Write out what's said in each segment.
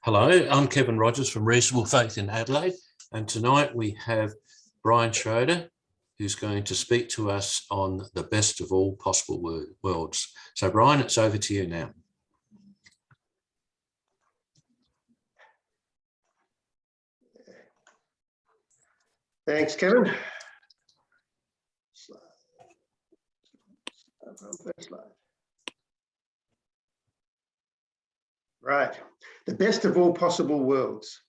Hello, I'm Kevin Rogers from Reasonable Faith in Adelaide, and tonight we have Brian Schroeder, who's going to speak to us on the best of all possible worlds. So Brian, it's over to you now. Thanks, Kevin. First slide. Right, the best of all possible worlds.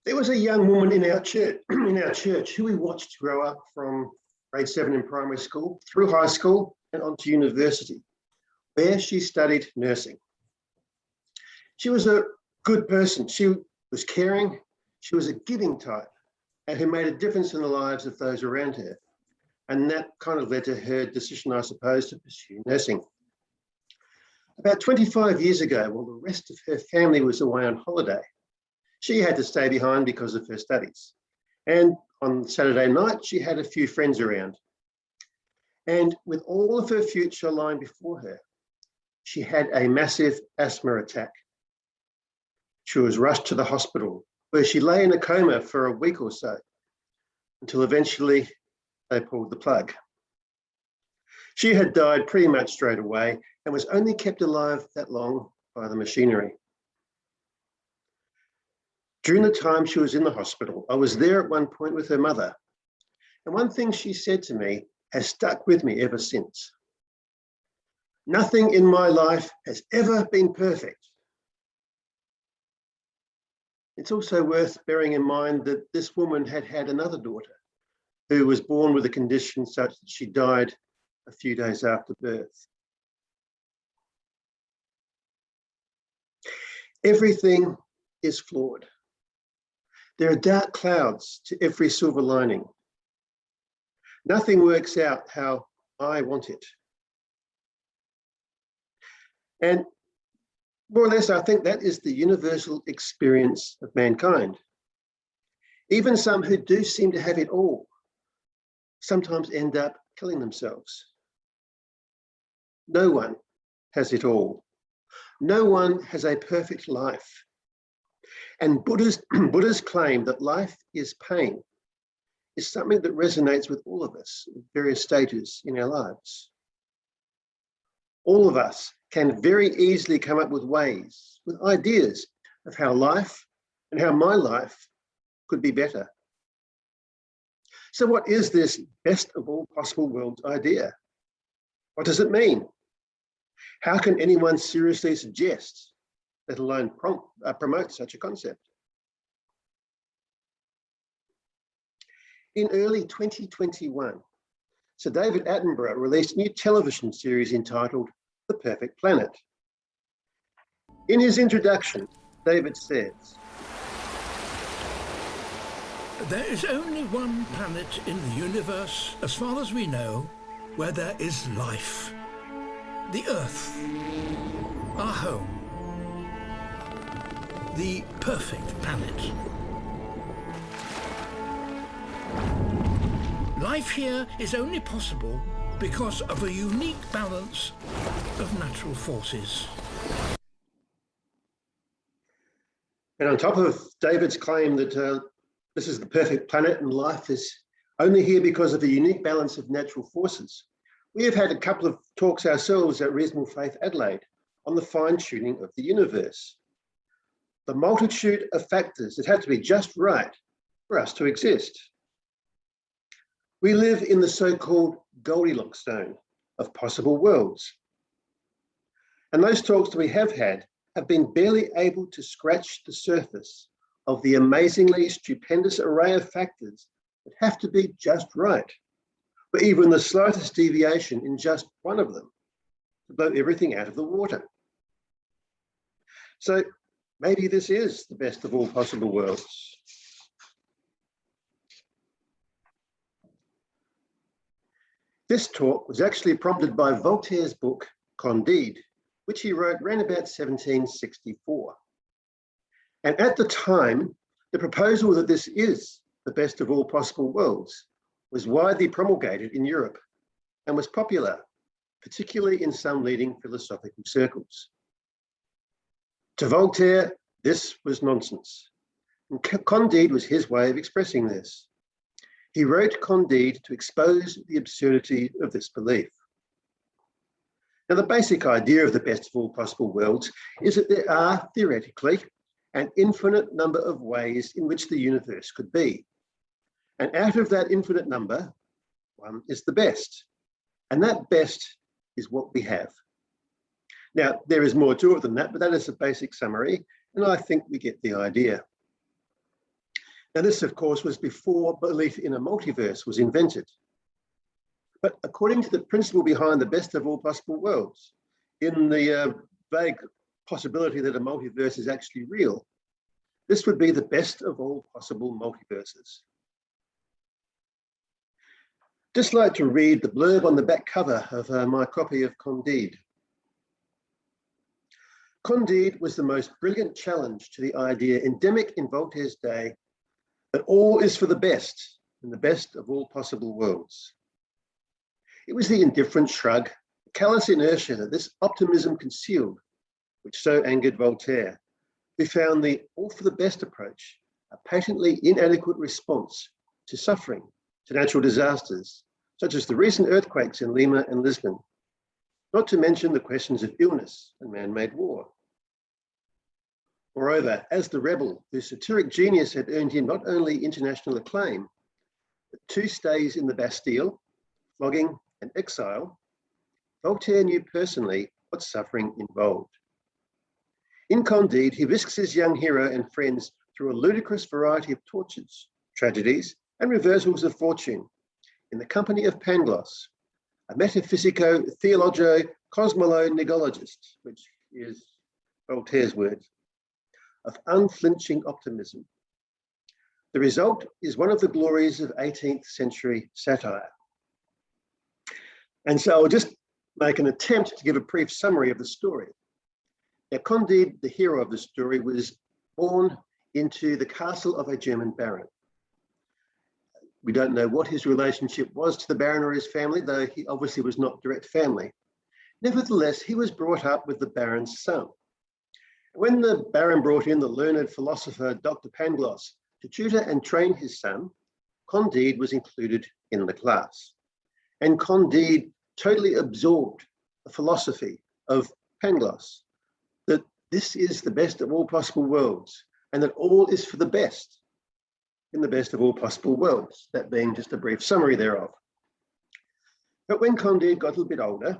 There was a young woman in our church, who we watched grow up from grade 7 in primary school, through high school and on to university, where she studied nursing. She was a good person. She was caring, she was a giving type, and who made a difference in the lives of those around her. And that kind of led to her decision, I suppose, to pursue nursing. About 25 years ago, while the rest of her family was away on holiday, she had to stay behind because of her studies. And on Saturday night, she had a few friends around. And with all of her future lying before her, she had a massive asthma attack. She was rushed to the hospital, where she lay in a coma for a week or so, until eventually they pulled the plug. She had died pretty much straight away and was only kept alive that long by the machinery. During the time she was in the hospital, I was there at one point with her mother. And one thing she said to me has stuck with me ever since. Nothing in my life has ever been perfect. It's also worth bearing in mind that this woman had had another daughter who was born with a condition such that she died a few days after birth. Everything is flawed. There are dark clouds to every silver lining. Nothing works out how I want it. And more or less, I think that is the universal experience of mankind. Even some who do seem to have it all sometimes end up killing themselves. No one has it all. No one has a perfect life. And Buddha's claim that life is pain is something that resonates with all of us at various stages in our lives. All of us can very easily come up with ways, with ideas of how life and how my life could be better. So what is this best of all possible worlds idea? What does it mean? How can anyone seriously suggest, let alone promote such a concept? In early 2021, Sir David Attenborough released a new television series entitled The Perfect Planet. In his introduction, David says, "There is only one planet in the universe, as far as we know, where there is life. The Earth, our home. The perfect planet. Life here is only possible because of a unique balance of natural forces." And on top of David's claim that this is the perfect planet and life is only here because of a unique balance of natural forces, we have had a couple of talks ourselves at Reasonable Faith Adelaide on the fine-tuning of the universe. The multitude of factors that have to be just right for us to exist. We live in the so-called Goldilocks zone of possible worlds. And those talks that we have had have been barely able to scratch the surface of the amazingly stupendous array of factors that have to be just right, or even the slightest deviation in just one of them to blow everything out of the water. So maybe this is the best of all possible worlds. This talk was actually prompted by Voltaire's book, Candide, which he wrote around about 1764. And at the time, the proposal that this is the best of all possible worlds was widely promulgated in Europe and was popular, particularly in some leading philosophical circles. To Voltaire, this was nonsense. And Candide was his way of expressing this. He wrote Candide to expose the absurdity of this belief. Now, the basic idea of the best of all possible worlds is that there are, theoretically, an infinite number of ways in which the universe could be. And out of that infinite number, one is the best. And that best is what we have. Now, there is more to it than that, but that is a basic summary, and I think we get the idea. Now, this, of course, was before belief in a multiverse was invented. But according to the principle behind the best of all possible worlds, in the vague possibility that a multiverse is actually real, this would be the best of all possible multiverses. Just like to read the blurb on the back cover of my copy of Candide. Candide was the most brilliant challenge to the idea endemic in Voltaire's day that all is for the best in the best of all possible worlds. It was the indifferent shrug, the callous inertia that this optimism concealed, which so angered Voltaire, who found the all for the best approach a patently inadequate response to suffering, to natural disasters, such as the recent earthquakes in Lima and Lisbon, not to mention the questions of illness and man-made war. Moreover, as the rebel, whose satiric genius had earned him not only international acclaim, but 2 stays in the Bastille, flogging and exile, Voltaire knew personally what suffering involved. In Candide, he risks his young hero and friends through a ludicrous variety of tortures, tragedies, and reversals of fortune in the company of Pangloss, a metaphysico-theologo-cosmolo-negologist, which is Voltaire's word, of unflinching optimism. The result is one of the glories of 18th century satire. And so I'll just make an attempt to give a brief summary of the story. Now, Candide, the hero of the story, was born into the castle of a German baron. We don't know what his relationship was to the baron or his family, though he obviously was not direct family. Nevertheless, he was brought up with the baron's son. When the baron brought in the learned philosopher, Dr. Pangloss, to tutor and train his son, Candide was included in the class. And Candide totally absorbed the philosophy of Pangloss, that this is the best of all possible worlds, and that all is for the best in the best of all possible worlds, that being just a brief summary thereof. But when Candide got a little bit older,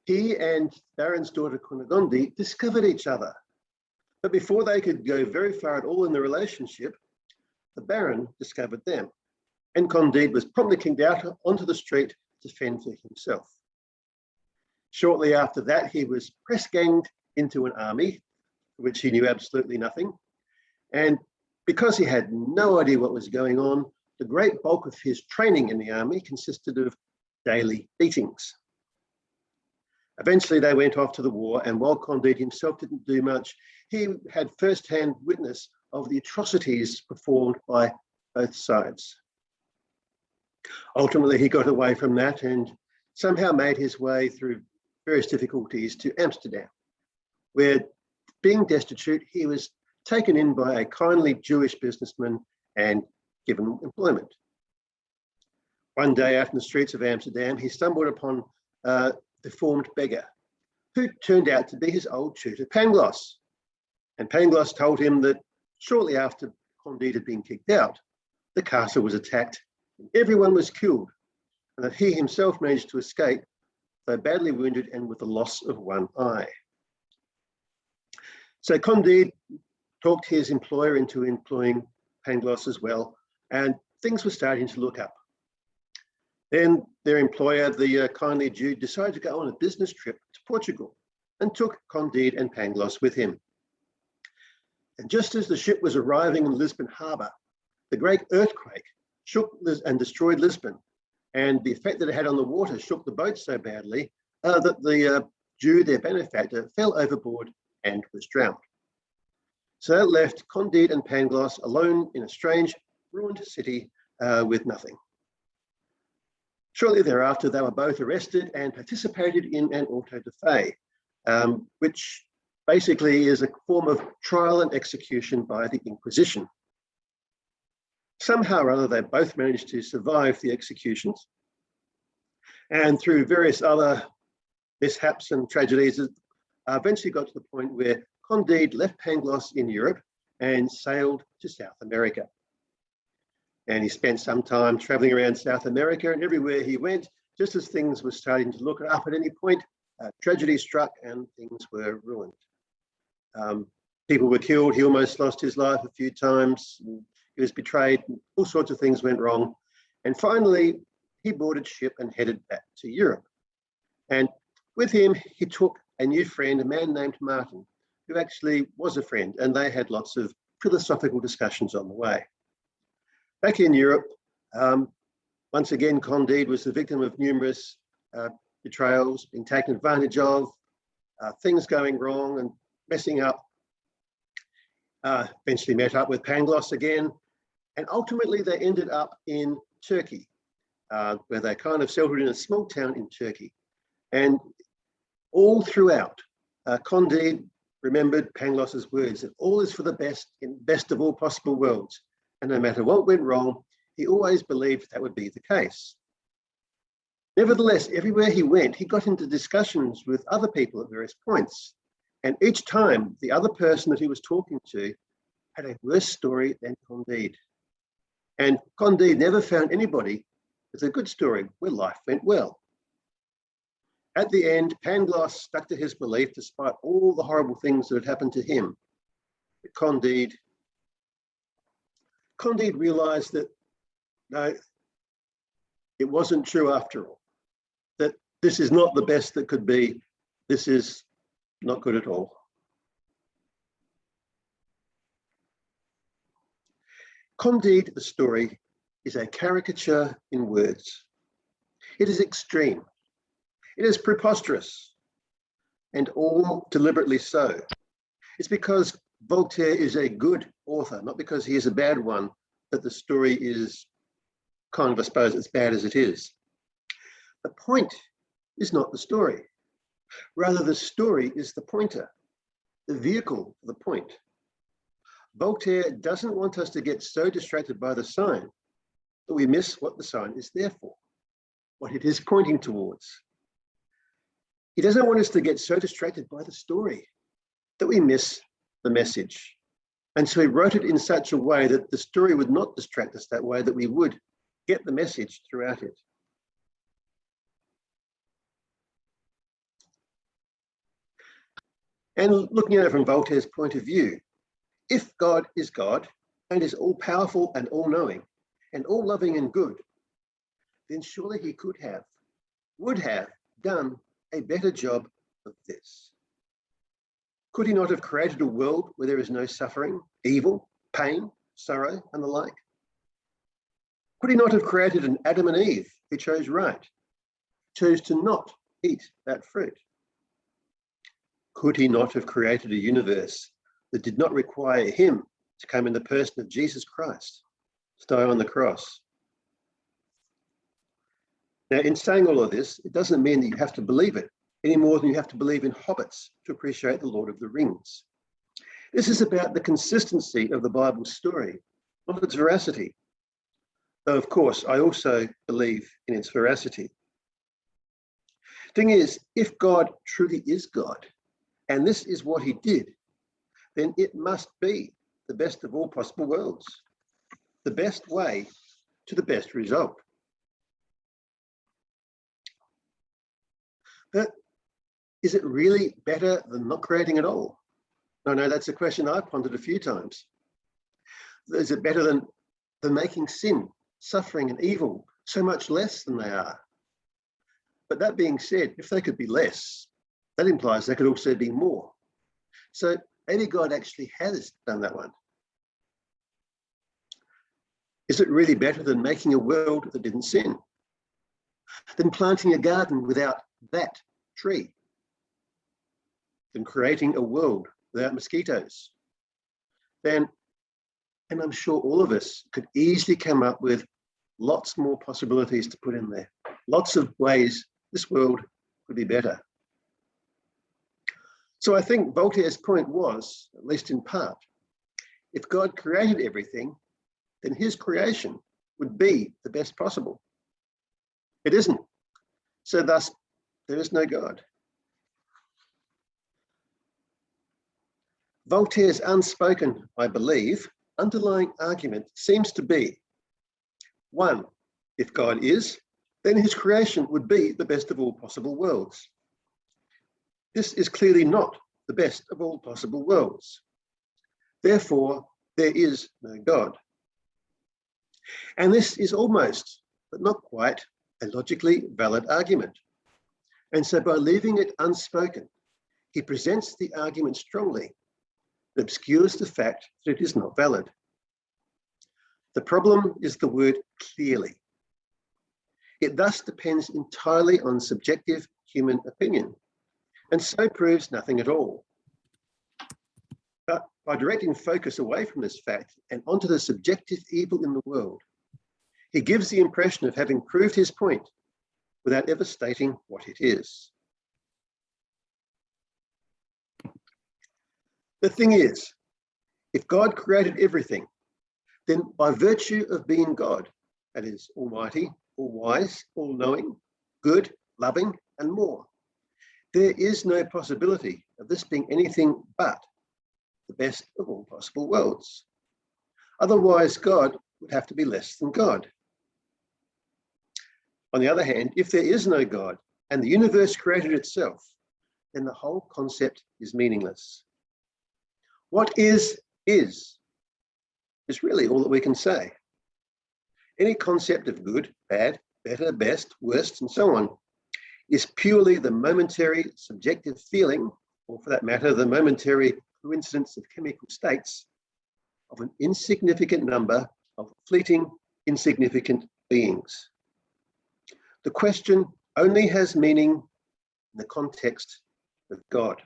he and Baron's daughter Cunegonde discovered each other. But before they could go very far at all in the relationship, the Baron discovered them, and Candide was promptly kicked out onto the street to fend for himself. Shortly after that, he was press-ganged into an army, for which he knew absolutely nothing. And because he had no idea what was going on, the great bulk of his training in the army consisted of daily beatings. Eventually, they went off to the war, and while Candide himself didn't do much, he had first-hand witness of the atrocities performed by both sides. Ultimately, he got away from that and somehow made his way through various difficulties to Amsterdam, where, being destitute, he was taken in by a kindly Jewish businessman and given employment. One day out in the streets of Amsterdam, he stumbled upon a deformed beggar who turned out to be his old tutor, Pangloss. And Pangloss told him that shortly after Candide had been kicked out, the castle was attacked and everyone was killed, and that he himself managed to escape, though badly wounded and with the loss of one eye. So Candide talked his employer into employing Pangloss as well, and things were starting to look up. Then their employer, the kindly Jew, decided to go on a business trip to Portugal and took Candide and Pangloss with him. And just as the ship was arriving in Lisbon harbour, the great earthquake shook and destroyed Lisbon, and the effect that it had on the water shook the boat so badly that the Jew, their benefactor, fell overboard and was drowned. So that left Candide and Pangloss alone in a strange, ruined city with nothing. Shortly thereafter, they were both arrested and participated in an auto-da-fe, which basically is a form of trial and execution by the Inquisition. Somehow or other, they both managed to survive the executions. And through various other mishaps and tragedies, eventually got to the point where Candide left Pangloss in Europe and sailed to South America. And he spent some time traveling around South America, and everywhere he went, just as things were starting to look up at any point, tragedy struck and things were ruined. People were killed. He almost lost his life a few times. He was betrayed. All sorts of things went wrong. And finally, he boarded ship and headed back to Europe. And with him, he took a new friend, a man named Martin, who actually was a friend, and they had lots of philosophical discussions on the way. Back in Europe, once again, Candide was the victim of numerous betrayals, being taken advantage of, things going wrong and messing up. Eventually met up with Pangloss again, and ultimately they ended up in Turkey, where they kind of settled in a small town in Turkey. And all throughout, Candide remembered Pangloss's words that all is for the best in best of all possible worlds. And no matter what went wrong, he always believed that would be the case. Nevertheless, everywhere he went, he got into discussions with other people at various points. And each time, the other person that he was talking to had a worse story than Candide. And Candide never found anybody with a good story where life went well. At the end, Pangloss stuck to his belief despite all the horrible things that had happened to him. But Candide realized that, no, it wasn't true after all, that this is not the best that could be. This is not good at all. Candide, the story, is a caricature in words. It is extreme. It is preposterous, and all deliberately so. It's because Voltaire is a good author, not because he is a bad one, that the story is kind of, I suppose, as bad as it is. The point is not the story. Rather, the story is the pointer, the vehicle for the point. Voltaire doesn't want us to get so distracted by the sign that we miss what the sign is there for, what it is pointing towards. He doesn't want us to get so distracted by the story that we miss the message. And so he wrote it in such a way that the story would not distract us that way, that we would get the message throughout it. And looking at it from Voltaire's point of view, if God is God and is all-powerful and all-knowing and all-loving and good, then surely he would have done a better job of this. Could he not have created a world where there is no suffering, evil, pain, sorrow, and the like? Could he not have created an Adam and Eve who chose right, chose to not eat that fruit? Could he not have created a universe that did not require him to come in the person of Jesus Christ, to die on the cross? Now, in saying all of this, it doesn't mean that you have to believe it any more than you have to believe in hobbits to appreciate the Lord of the Rings. This is about the consistency of the Bible's story, not its veracity. Though, of course, I also believe in its veracity. Thing is, if God truly is God, and this is what he did, then it must be the best of all possible worlds, the best way to the best result. But is it really better than not creating at all? No, that's a question I've pondered a few times. Is it better than making sin, suffering, and evil so much less than they are? But that being said, if they could be less, that implies they could also be more. So maybe God actually has done that one. Is it really better than making a world that didn't sin? Than planting a garden without that tree? Than creating a world without mosquitoes? Then, and I'm sure all of us could easily come up with lots more possibilities to put in there. Lots of ways this world could be better. So I think Voltaire's point was, at least in part, if God created everything, then his creation would be the best possible. It isn't. So thus, there is no God. Voltaire's unspoken, I believe, underlying argument seems to be, one, if God is, then his creation would be the best of all possible worlds. This is clearly not the best of all possible worlds. Therefore, there is no God. And this is almost, but not quite, a logically valid argument. And so by leaving it unspoken, he presents the argument strongly, but obscures the fact that it is not valid. The problem is the word clearly. It thus depends entirely on subjective human opinion, and so proves nothing at all. But by directing focus away from this fact and onto the subjective evil in the world, he gives the impression of having proved his point without ever stating what it is. The thing is, if God created everything, then by virtue of being God, that is, almighty, all-wise, all-knowing, good, loving, and more, there is no possibility of this being anything but the best of all possible worlds. Otherwise, God would have to be less than God. On the other hand, if there is no God and the universe created itself, then the whole concept is meaningless. What is really all that we can say. Any concept of good, bad, better, best, worst, and so on is purely the momentary subjective feeling, or for that matter, the momentary coincidence of chemical states of an insignificant number of fleeting, insignificant beings. The question only has meaning in the context of God.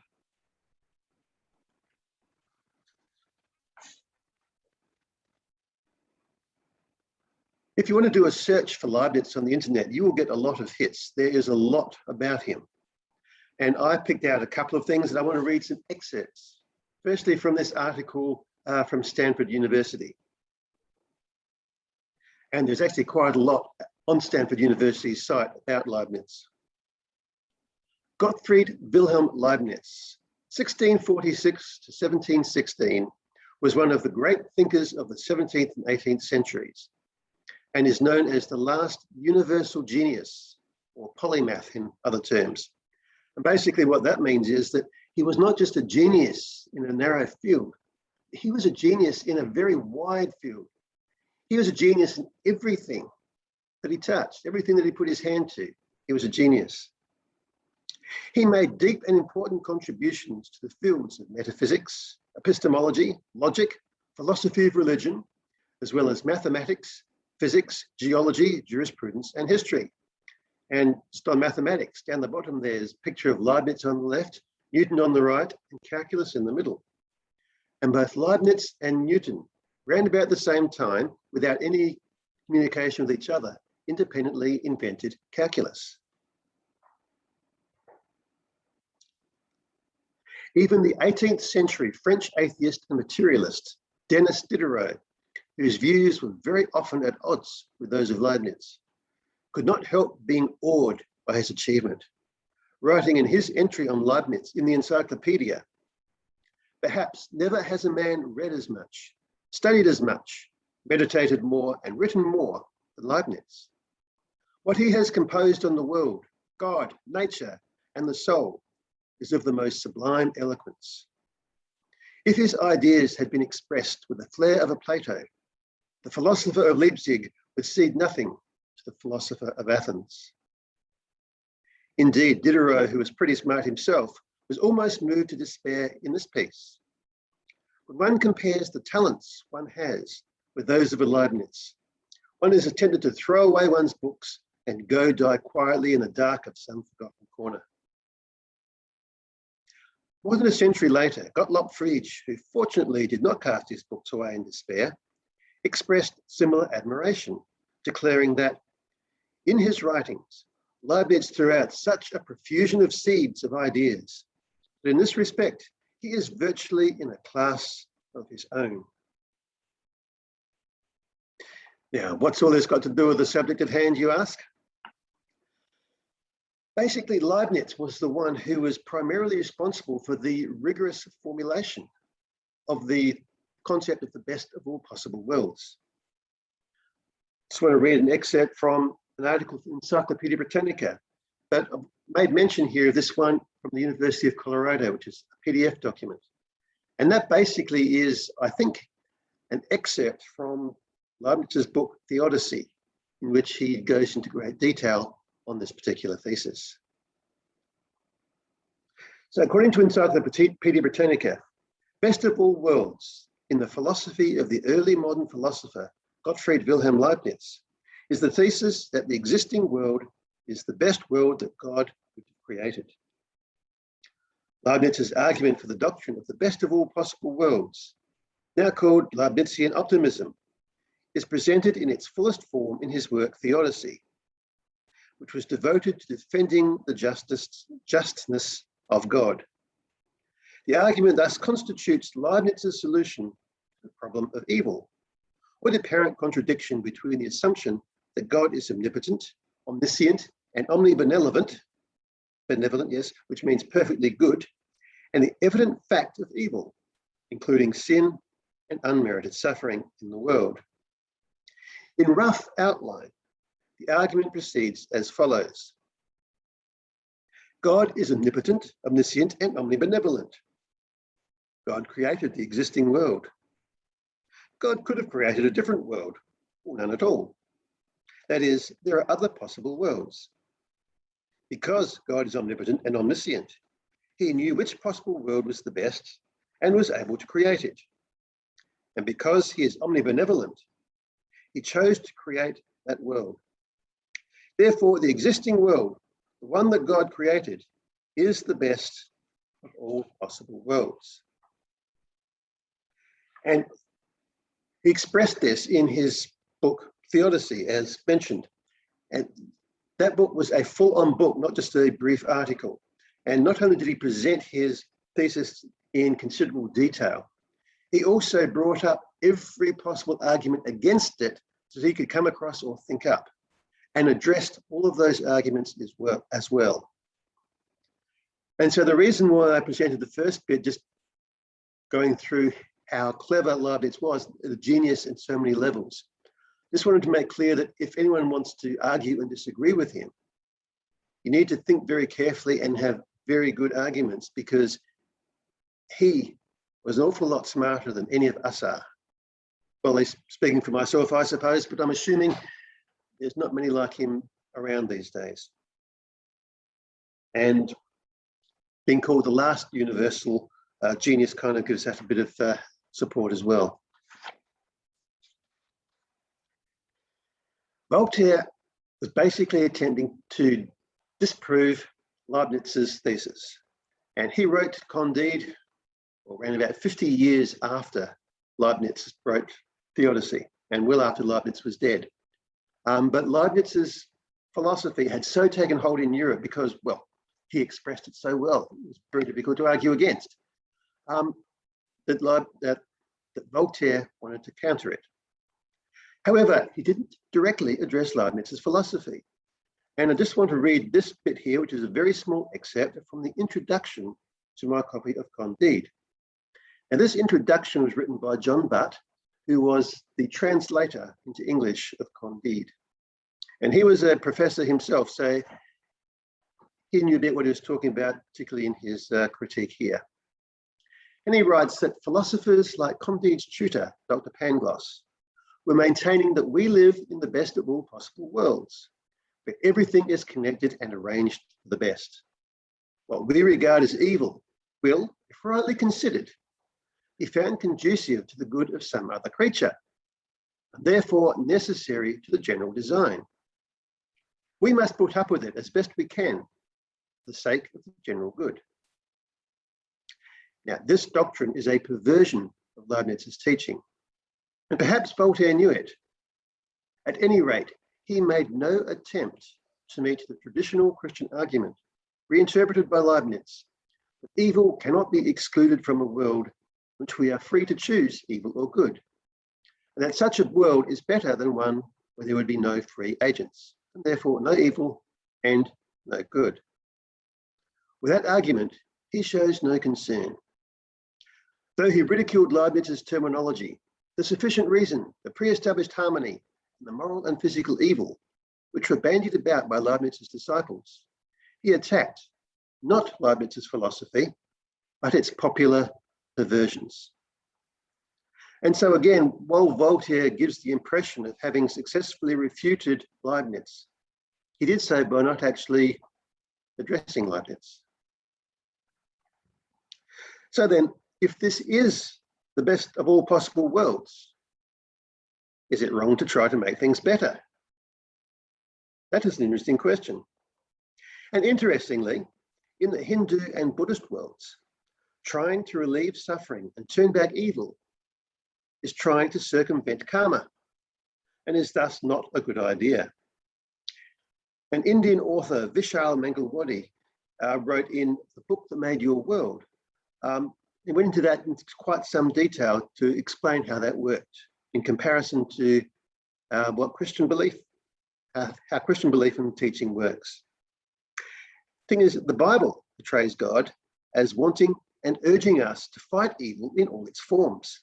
If you want to do a search for Leibniz on the internet, you will get a lot of hits. There is a lot about him. And I picked out a couple of things that I want to read some excerpts. Firstly, from this article from Stanford University. And there's actually quite a lot on Stanford University's site about Leibniz. Gottfried Wilhelm Leibniz, 1646 to 1716, was one of the great thinkers of the 17th and 18th centuries, and is known as the last universal genius, or polymath in other terms. And basically what that means is that he was not just a genius in a narrow field, he was a genius in a very wide field. He was a genius in everything that he touched, everything that he put his hand to, he was a genius. He made deep and important contributions to the fields of metaphysics, epistemology, logic, philosophy of religion, as well as mathematics, physics, geology, jurisprudence, and history. And just on mathematics, down the bottom, there's a picture of Leibniz on the left, Newton on the right, and calculus in the middle. And both Leibniz and Newton ran about the same time, without any communication with each other, independently invented calculus. Even the 18th century French atheist and materialist, Denis Diderot, whose views were very often at odds with those of Leibniz, could not help being awed by his achievement. Writing in his entry on Leibniz in the encyclopedia, perhaps never has a man read as much, studied as much, meditated more, and written more than Leibniz. What he has composed on the world, God, nature, and the soul is of the most sublime eloquence. If his ideas had been expressed with the flair of a Plato, the philosopher of Leipzig would cede nothing to the philosopher of Athens. Indeed, Diderot, who was pretty smart himself, was almost moved to despair in this piece. When one compares the talents one has with those of a Leibniz, one is tempted to throw away one's books and go die quietly in the dark of some forgotten corner. More than a century later, Gottlob Frege, who fortunately did not cast his books away in despair, expressed similar admiration, declaring that in his writings, Leibniz threw out such a profusion of seeds of ideas but in this respect, he is virtually in a class of his own. Now, what's all this got to do with the subject at hand, you ask? Basically, Leibniz was the one who was primarily responsible for the rigorous formulation of the concept of the best of all possible worlds. Just want to read an excerpt from an article in Encyclopedia Britannica, but I've made mention here of this one from the University of Colorado, which is a PDF document. And that basically is, I think, an excerpt from Leibniz's book, Theodicy, in which he goes into great detail on this particular thesis. So according to Encyclopedia Britannica, best of all worlds in the philosophy of the early modern philosopher Gottfried Wilhelm Leibniz is the thesis that the existing world is the best world that God could have created. Leibniz's argument for the doctrine of the best of all possible worlds, now called Leibnizian optimism, is presented in its fullest form in his work Theodicy, which was devoted to defending the justness of God. The argument thus constitutes Leibniz's solution to the problem of evil, or the apparent contradiction between the assumption that God is omnipotent, omniscient, and omnibenevolent, benevolent, yes, which means perfectly good, and the evident fact of evil, including sin and unmerited suffering in the world. In rough outline, the argument proceeds as follows. God is omnipotent, omniscient, and omnibenevolent. God created the existing world. God could have created a different world, or none at all. That is, there are other possible worlds. Because God is omnipotent and omniscient, he knew which possible world was the best and was able to create it. And because he is omnibenevolent, he chose to create that world. Therefore, the existing world, the one that God created, is the best of all possible worlds. And he expressed this in his book, Theodicy, as mentioned. And that book was a full-on book, not just a brief article. And not only did he present his thesis in considerable detail, he also brought up every possible argument against it so he could come across or think up, and addressed all of those arguments as well. And so the reason why I presented the first bit, just going through how clever Leibniz was, the genius in so many levels, just wanted to make clear that if anyone wants to argue and disagree with him, you need to think very carefully and have very good arguments, because he was an awful lot smarter than any of us are. Well, he's speaking for myself, I suppose, but I'm assuming there's not many like him around these days. And being called the last universal genius kind of gives that a bit of support as well. Voltaire was basically attempting to disprove Leibniz's thesis. And he wrote Candide around about 50 years after Leibniz wrote Theodicy, and well after Leibniz was dead. But Leibniz's philosophy had so taken hold in Europe because, well, he expressed it so well, it was very difficult to argue against, that Voltaire wanted to counter it. However, he didn't directly address Leibniz's philosophy. And I just want to read this bit here, which is a very small excerpt from the introduction to my copy of Candide. And this introduction was written by John Butt, who was the translator into English of Candide. And he was a professor himself, so he knew a bit what he was talking about, particularly in his critique here. And he writes that philosophers like Candide's tutor, Dr. Pangloss, were maintaining that we live in the best of all possible worlds, where everything is connected and arranged for the best. What we regard as evil will, if rightly considered, be found conducive to the good of some other creature, and therefore necessary to the general design. We must put up with it as best we can, for the sake of the general good. Now, this doctrine is a perversion of Leibniz's teaching, and perhaps Voltaire knew it. At any rate, he made no attempt to meet the traditional Christian argument, reinterpreted by Leibniz, But evil cannot be excluded from a world in which we are free to choose evil or good. And that such a world is better than one where there would be no free agents, and therefore no evil and no good. With that argument, he shows no concern. Though he ridiculed Leibniz's terminology, the sufficient reason, the pre-established harmony, and the moral and physical evil, which were bandied about by Leibniz's disciples, he attacked not Leibniz's philosophy, but its popular perversions. And so again, while Voltaire gives the impression of having successfully refuted Leibniz, he did so by not actually addressing Leibniz. So then, if this is the best of all possible worlds, is it wrong to try to make things better? That is an interesting question. And interestingly, in the Hindu and Buddhist worlds, trying to relieve suffering and turn back evil is trying to circumvent karma and is thus not a good idea. An Indian author, Vishal Mangalwadi, wrote in The Book That Made Your World. He went into that in quite some detail to explain how that worked in comparison to what Christian belief, how Christian belief and teaching works. The thing is, the Bible portrays God as wanting and urging us to fight evil in all its forms.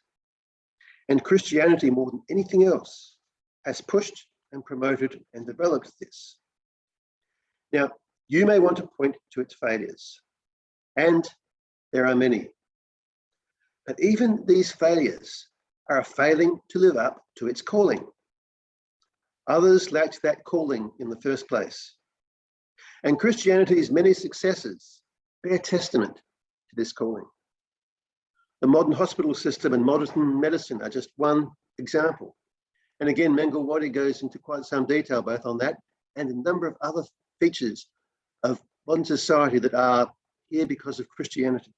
And Christianity, more than anything else, has pushed and promoted and developed this. Now, you may want to point to its failures, and there are many. But even these failures are a failing to live up to its calling. Others lacked that calling in the first place. And Christianity's many successes bear testament to this calling. The modern hospital system and modern medicine are just one example. And again, Mangalwadi goes into quite some detail both on that and a number of other features of modern society that are here because of Christianity.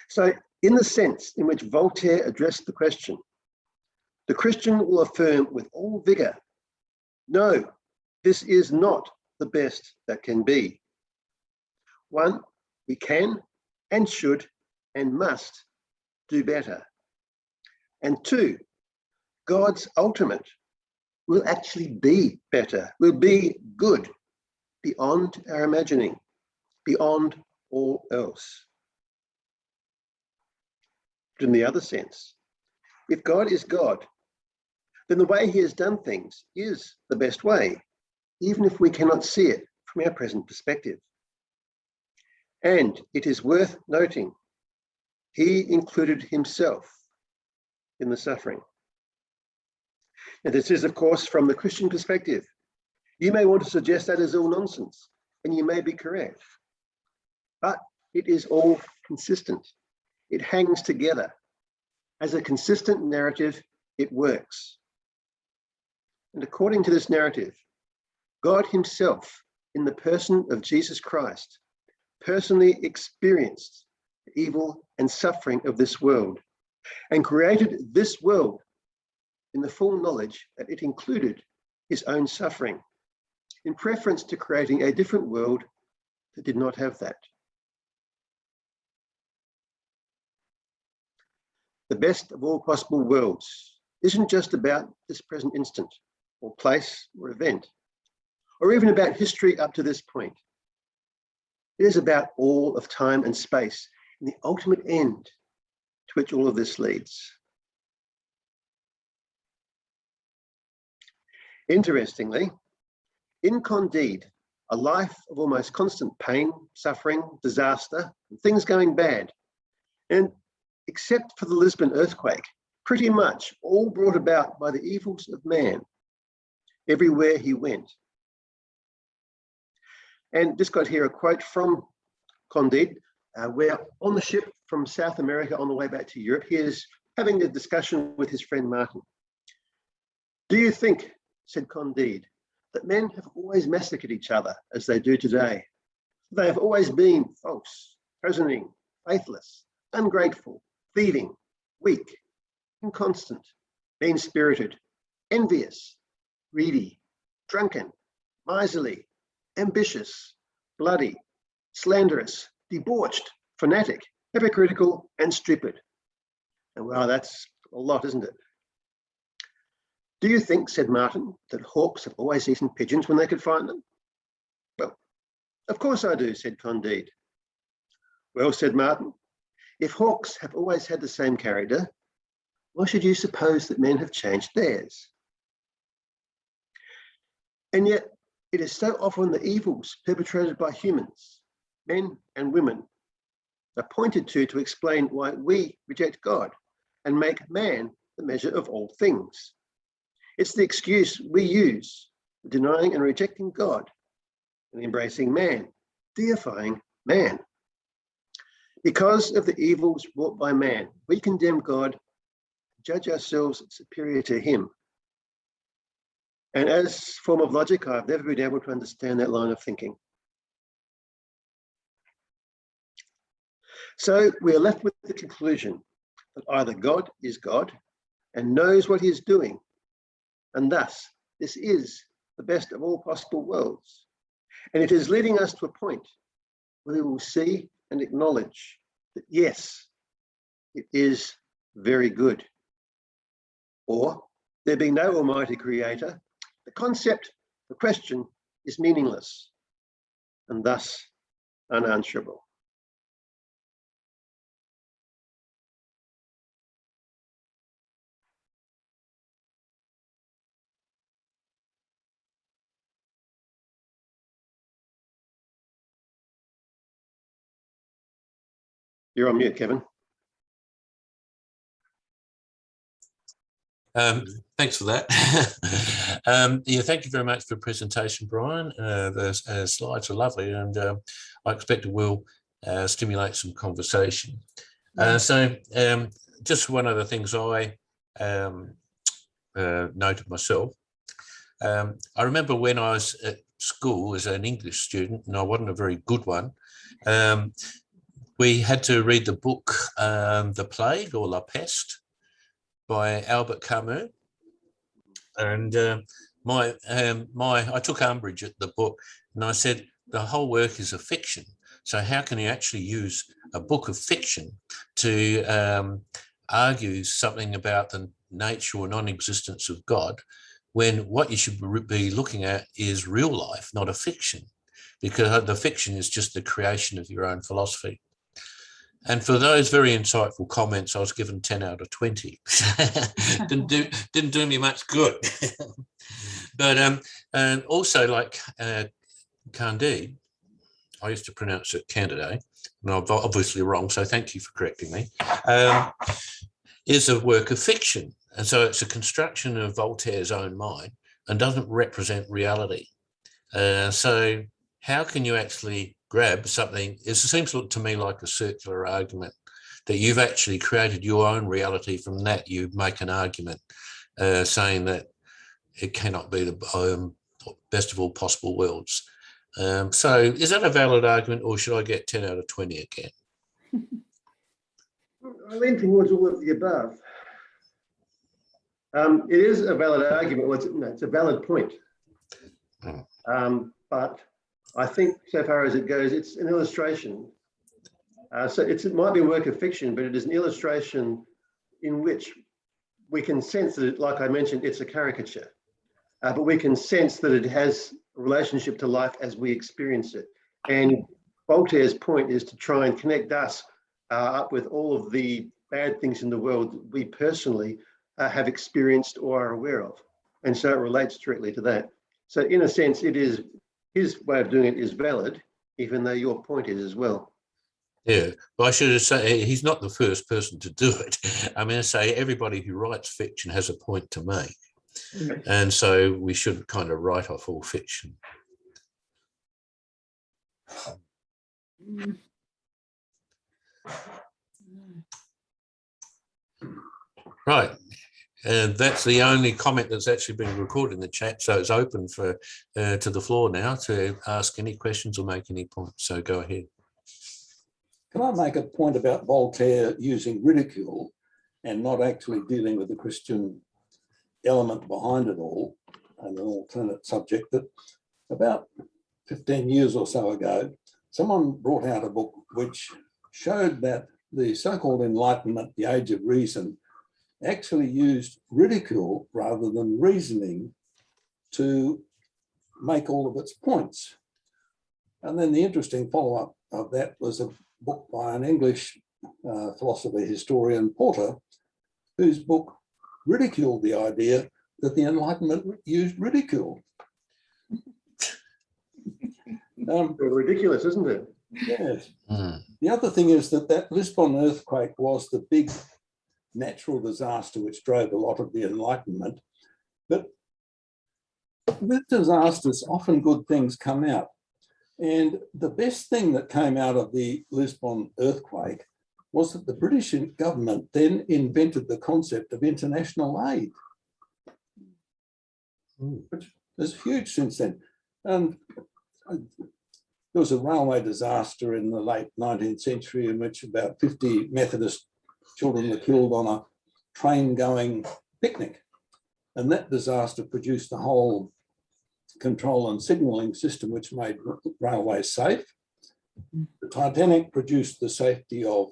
So in the sense in which Voltaire addressed the question, the Christian will affirm with all vigor, no, this is not the best that can be. One, we can and should and must do better. And two, God's ultimate will actually be better, will be good, beyond our imagining, beyond all else. But in the other sense, if God is God, then the way he has done things is the best way, even if we cannot see it from our present perspective. And it is worth noting, he included himself in the suffering. Now, this is, of course, from the Christian perspective. You may want to suggest that is all nonsense, and you may be correct. But it is all consistent. It hangs together. As a consistent narrative, it works. And according to this narrative, God himself, in the person of Jesus Christ, personally experienced the evil and suffering of this world and created this world in the full knowledge that it included his own suffering, in preference to creating a different world that did not have that. The best of all possible worlds isn't just about this present instant or place or event, or even about history up to this point. It is about all of time and space and the ultimate end to which all of this leads. Interestingly, in Candide, a life of almost constant pain, suffering, disaster, and things going bad, and except for the Lisbon earthquake, pretty much all brought about by the evils of man, everywhere he went. And just got here a quote from Candide, where on the ship from South America on the way back to Europe, he is having a discussion with his friend Martin. Do you think, said Candide, that men have always massacred each other as they do today? They have always been false, cozening, faithless, ungrateful, thieving, weak, inconstant, mean-spirited, envious, greedy, drunken, miserly, ambitious, bloody, slanderous, debauched, fanatic, hypocritical, and stupid. And wow, that's a lot, isn't it? Do you think, said Martin, that hawks have always eaten pigeons when they could find them? Well, of course I do, said Candide. Well, said Martin, if hawks have always had the same character, why should you suppose that men have changed theirs? And yet, it is so often the evils perpetrated by humans, men and women, are pointed to explain why we reject God and make man the measure of all things. It's the excuse we use for denying and rejecting God and embracing man, deifying man. Because of the evils wrought by man, we condemn God, judge ourselves superior to him. And as a form of logic, I've never been able to understand that line of thinking. So we are left with the conclusion that either God is God and knows what he is doing, and thus this is the best of all possible worlds. And it is leading us to a point where we will see and acknowledge that yes, it is very good. Or there being no almighty creator, the concept, the question is meaningless and thus unanswerable. You're on mute, Kevin. Thanks for that. Yeah, thank you very much for the presentation, Brian. The slides are lovely, and I expect it will stimulate some conversation. So just one of the things I noted myself. I remember when I was at school as an English student, and I wasn't a very good one, we had to read the book The Plague or La Peste by Albert Camus, and I took umbrage at the book, and I said the whole work is a fiction. So how can you actually use a book of fiction to argue something about the nature or non-existence of God, when what you should be looking at is real life, not a fiction, because the fiction is just the creation of your own philosophy. And for those very insightful comments, I was given 10 out of 20. didn't do me much good. But and also, like Candide, I used to pronounce it Candide, and I'm obviously wrong, so thank you for correcting me, is a work of fiction. And so it's a construction of Voltaire's own mind and doesn't represent reality. So how can you actually grab something? It seems to me like a circular argument, that you've actually created your own reality. From that, you make an argument saying that it cannot be the best of all possible worlds. So is that a valid argument, or should I get 10 out of 20 again? I lean towards all of the above. It is a valid argument. Well, it's a valid point. But I think so far as it goes, it's an illustration. So it might be a work of fiction, but it is an illustration in which we can sense that, like I mentioned, it's a caricature. But we can sense that it has a relationship to life as we experience it. And Voltaire's point is to try and connect us up with all of the bad things in the world that we personally have experienced or are aware of. And so it relates directly to that. So in a sense, it is, his way of doing it is valid, even though your point is as well. Yeah, but I should say he's not the first person to do it. I mean, I say everybody who writes fiction has a point to make. Okay. And so we should kind of write off all fiction. Right. And that's the only comment that's actually been recorded in the chat. So it's open for to the floor now to ask any questions or make any points. So go ahead. Can I make a point about Voltaire using ridicule and not actually dealing with the Christian element behind it all, and an alternate subject? That about 15 years or so ago, someone brought out a book which showed that the so-called Enlightenment, the Age of Reason, actually used ridicule rather than reasoning to make all of its points. And then the interesting follow-up of that was a book by an English philosopher historian, Porter, whose book ridiculed the idea that the Enlightenment used ridicule. Ridiculous, isn't it? Yes. The other thing is that Lisbon earthquake was the big natural disaster which drove a lot of the Enlightenment. But with disasters, often good things come out. And the best thing that came out of the Lisbon earthquake was that the British government then invented the concept of international aid, which is huge since then. And there was a railway disaster in the late 19th century in which about 50 Methodist children were killed on a train-going picnic. And that disaster produced a whole control and signalling system which made railways safe. The Titanic produced the safety of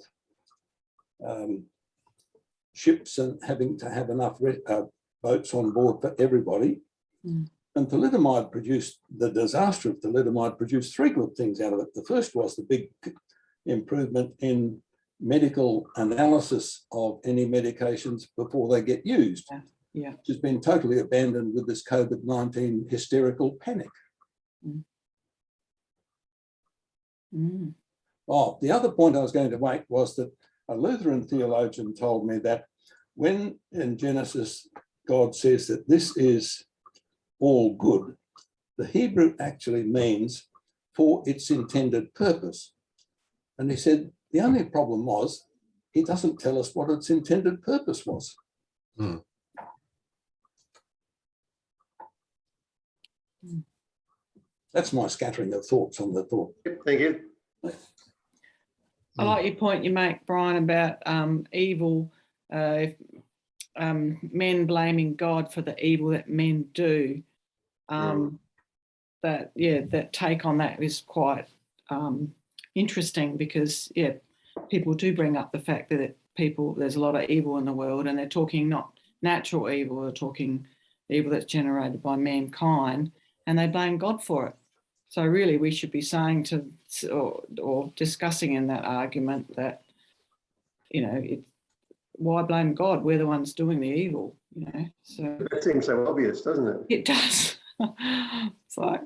ships and having to have enough boats on board for everybody. And thalidomide produced, the disaster of thalidomide produced three good things out of it. The first was the big improvement in medical analysis of any medications before they get used, which has been totally abandoned with this COVID-19 hysterical panic. Oh, the other point I was going to make was that a Lutheran theologian told me that when in Genesis God says that this is all good, the Hebrew actually means for its intended purpose. And he said the only problem was he doesn't tell us what its intended purpose was. That's my scattering of thoughts on the thought. Thank you. I like your point you make, Brian, about evil, men blaming God for the evil that men do. That take on that is quite interesting because, people do bring up the fact that there's a lot of evil in the world, and they're talking not natural evil, they're talking evil that's generated by mankind, and they blame God for it. So really we should be saying or discussing in that argument that, why blame God? We're the ones doing the evil, So That seems so obvious, doesn't it? it does. It's like,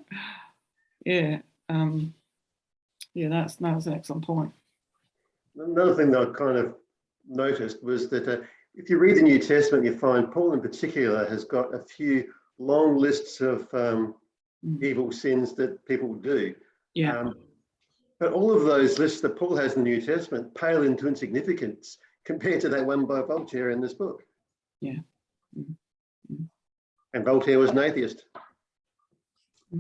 that's an excellent point. Another thing that I kind of noticed was that if you read the New Testament, you find Paul in particular has got a few long lists of evil sins that people do. But all of those lists that Paul has in the New Testament pale into insignificance compared to that one by Voltaire in this book. And Voltaire was an atheist. I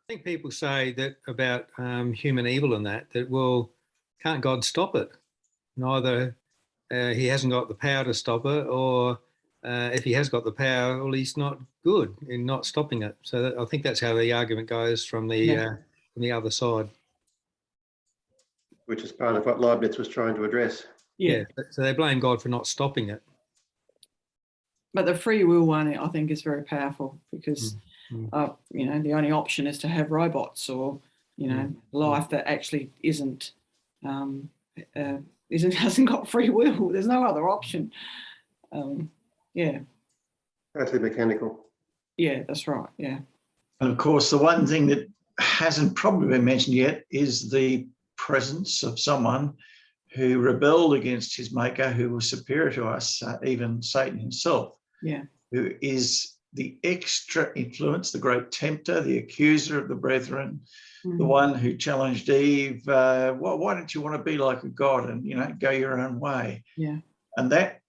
think people say that about human evil and that, well, can't God stop it? Neither he hasn't got the power to stop it, or if he has got the power, well, he's not good in not stopping it. So I think that's how the argument goes from the other side. Which is part of what Leibniz was trying to address. So they blame God for not stopping it. But the free will one, I think, is very powerful because, the only option is to have robots or, life that actually hasn't got free will. There's no other option. Totally mechanical. Yeah, that's right. Yeah. And of course, the one thing that hasn't probably been mentioned yet is the presence of someone who rebelled against his maker, who was superior to us, even Satan himself, who is the extra influence, the great tempter, the accuser of the brethren, the one who challenged Eve, why don't you want to be like a god and, go your own way? And that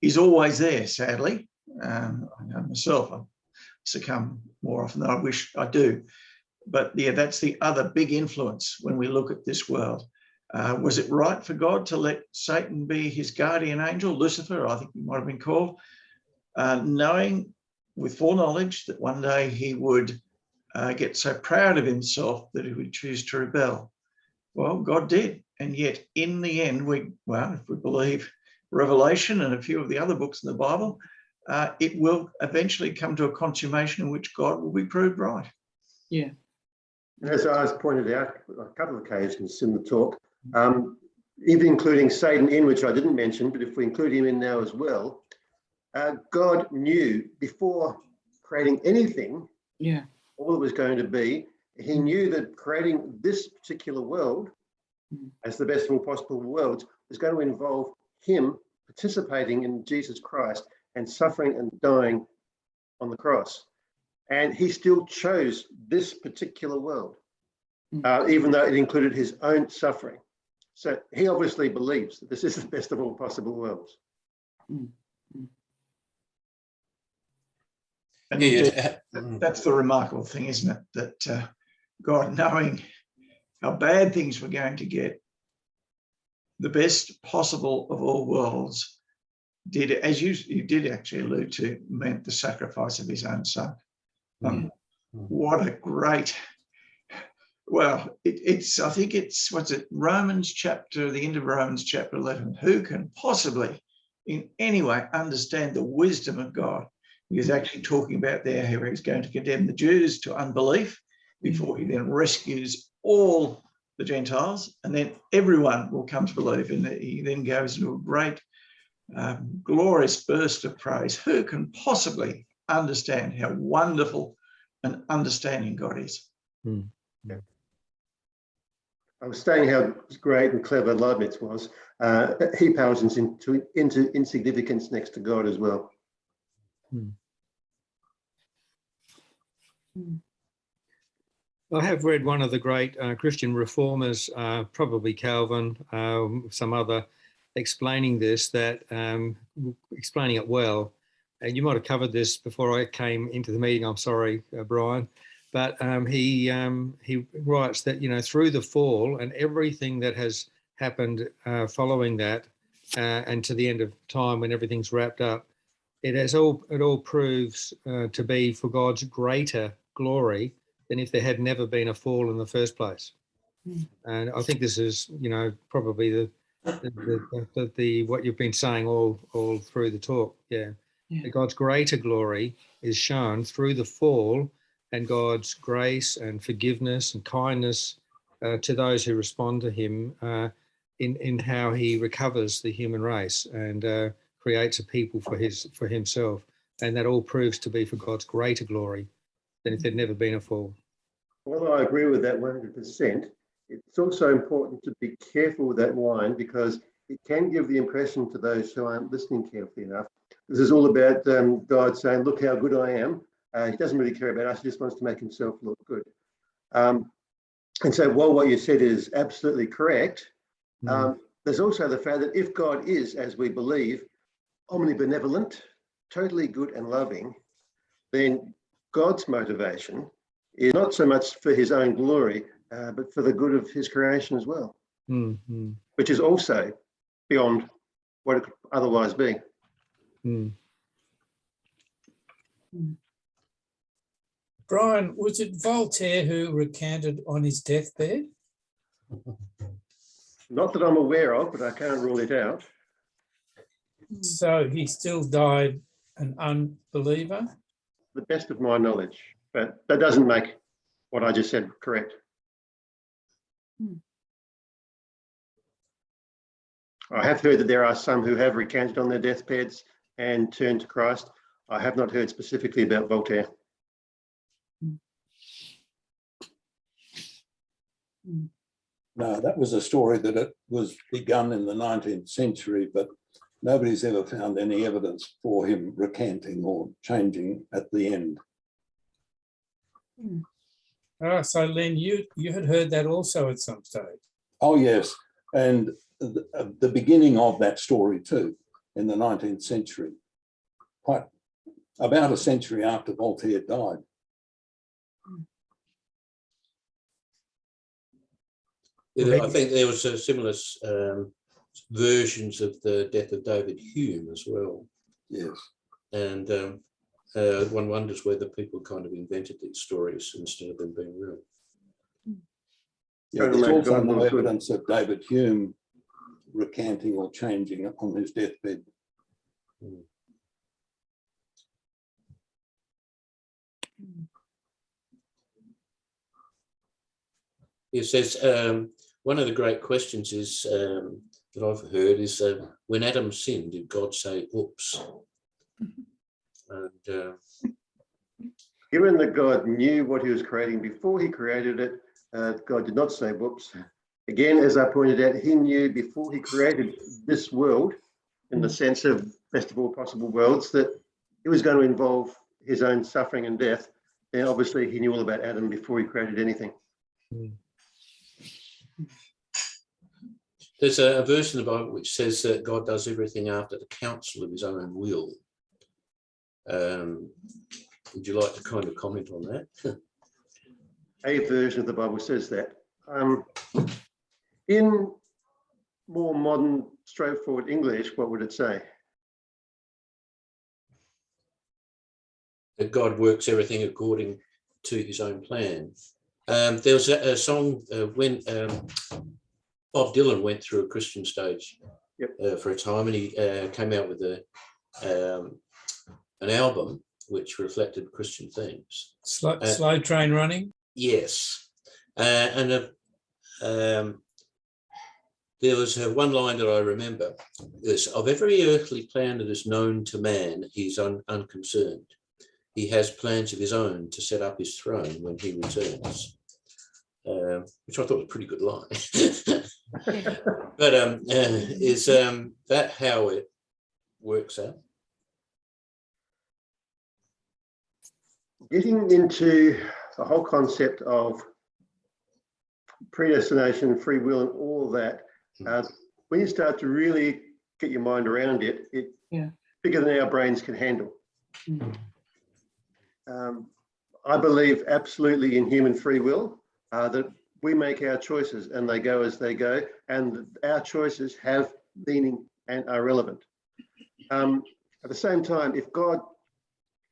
is always there, sadly. I know myself, I succumb more often than I wish I do. But that's the other big influence when we look at this world. Was it right for God to let Satan be his guardian angel, Lucifer, I think he might have been called, knowing with foreknowledge that one day he would get so proud of himself that he would choose to rebel. Well, God did. And yet in the end, if we believe Revelation and a few of the other books in the Bible, it will eventually come to a consummation in which God will be proved right. Yeah. As I was pointed out on a couple of occasions in the talk, even including Satan in, which I didn't mention, but if we include him in now as well, God knew before creating anything, all it was going to be. He knew that creating this particular world as the best of all possible worlds was going to involve him participating in Jesus Christ and suffering and dying on the cross. And he still chose this particular world, even though it included his own suffering. So he obviously believes that this is the best of all possible worlds. And that's the remarkable thing, isn't it? That God, knowing how bad things were going to get, the best possible of all worlds, did, as you did actually allude to, meant the sacrifice of his own son. What a great, well, I think it's, what's it, Romans chapter, the end of Romans chapter 11. Who can possibly in any way understand the wisdom of God? He was actually talking about there how he's going to condemn the Jews to unbelief before he then rescues all the Gentiles, and then everyone will come to believe. And he then goes into a great, glorious burst of praise. Who can possibly understand how wonderful and understanding God is? I was saying how great and clever Leibniz was. He pales into insignificance next to God as well. I have read one of the great Christian reformers, probably Calvin, some other, explaining this, explaining it well. And you might have covered this before I came into the meeting. I'm sorry, Brian. But he writes that, through the fall and everything that has happened following that, and to the end of time when everything's wrapped up, it all proves to be for God's greater glory than if there had never been a fall in the first place. And I think this is, probably the what you've been saying all through the talk. Yeah. That God's greater glory is shown through the fall, and God's grace and forgiveness and kindness to those who respond to him in how he recovers the human race and creates a people for himself. And that all proves to be for God's greater glory than if there'd never been a fall. Well, I agree with that 100%. It's also important to be careful with that line, because it can give the impression to those who aren't listening carefully enough. This is all about God saying, look how good I am. He doesn't really care about us. He just wants to make himself look good. And so while what you said is absolutely correct, there's also the fact that if God is, as we believe, omnibenevolent, totally good and loving, then God's motivation is not so much for his own glory, but for the good of his creation as well, which is also beyond what it could otherwise be. Brian, was it Voltaire who recanted on his deathbed? Not that I'm aware of, but I can't rule it out. So he still died an unbeliever? To the best of my knowledge, but that doesn't make what I just said correct. I have heard that there are some who have recanted on their deathbeds and turned to Christ. I have not heard specifically about Voltaire. No, that was a story that it was begun in the 19th century, but nobody's ever found any evidence for him recanting or changing at the end. So Len, you had heard that also at some stage. Oh, yes. And the beginning of that story too, in the 19th century, quite about a century after Voltaire died. I think there was similar versions of the death of David Hume as well. Yes. And one wonders whether people kind of invented these stories instead of them being real. Yeah, Trying to there's make also God no look good. evidence of David Hume recanting or changing on his deathbed. It says one of the great questions is that I've heard is when Adam sinned, did God say, "Oops"? And Given that God knew what he was creating before he created it, God did not say whoops. Again, as I pointed out, he knew before he created this world, in the sense of best of all possible worlds, that it was going to involve his own suffering and death. And obviously he knew all about Adam before he created anything. there's a verse in the Bible which says that God does everything after the counsel of his own will. Would you like to kind of comment on that? A version of the Bible says that. In more modern, straightforward English, what would it say? That God works everything according to his own plan. There was a song when Bob Dylan went through a Christian stage for a time, and he came out with an album which reflected Christian themes. Slow train running? Yes. There was one line that I remember. Is, of every earthly plan that is known to man, he's unconcerned. He has plans of his own to set up his throne when he returns. Which I thought was a pretty good line. But is that how it works out? Getting into the whole concept of predestination, free will, and all of that, when you start to really get your mind around it, it's bigger than our brains can handle. I believe absolutely in human free will, that we make our choices and they go as they go, and our choices have meaning and are relevant. At the same time, if God